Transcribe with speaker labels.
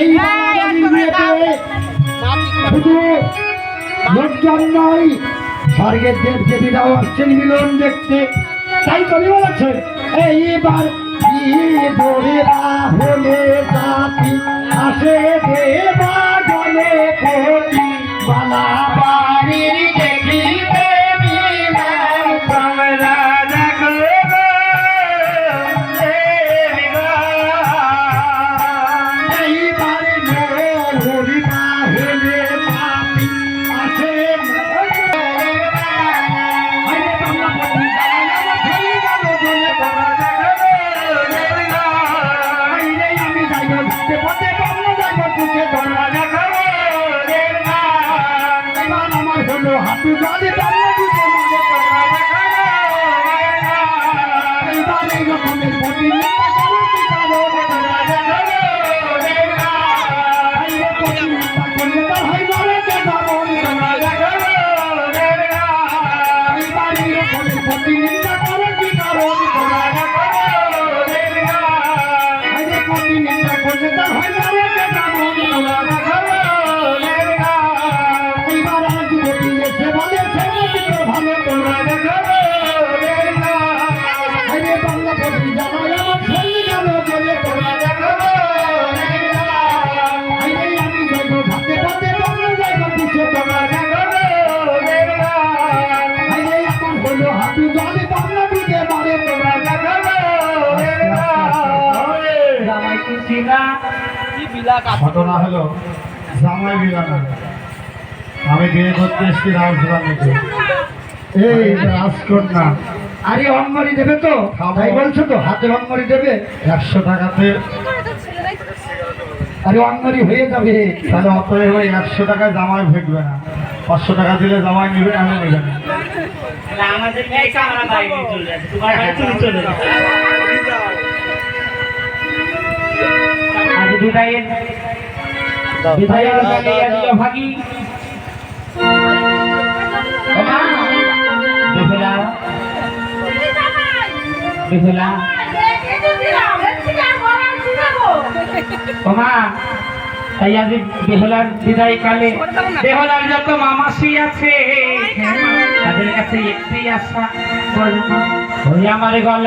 Speaker 1: এই শুধু লোকজন নয়, স্বর্গের দেব দেবীরাও আসছেন মিলন দেখতে। তাই কবি বলেছেন এইবার বড়েরা হলে জাতি আসে দেবা গলে পতি বালা বাড়ির দেখিতে হাতু জলে রকমের ঘটনা হলো জামাই বিলানা। আমি বিয়ে করতে এসেছি রাজধানীতে। এই রাজকন্যা আরে অঙ্গরি দেবে তো? তাই বলছো তো? হাতে অঙ্গরি দেবে 100 টাকাতে। আরে অঙ্গরি হয়ে যাবে। তাহলে অতএব 100 টাকায় জামাই ভেটবে না, 500 টাকা দিলে জামাই নিবে, আমি নেবে না। আজ বিদায়ের ভাগি তাই আজ বেহুলার বিদায় কালে বেহুলার যত মামাসি আছে তাদের কাছে একটি আশা, ওই আমার গলার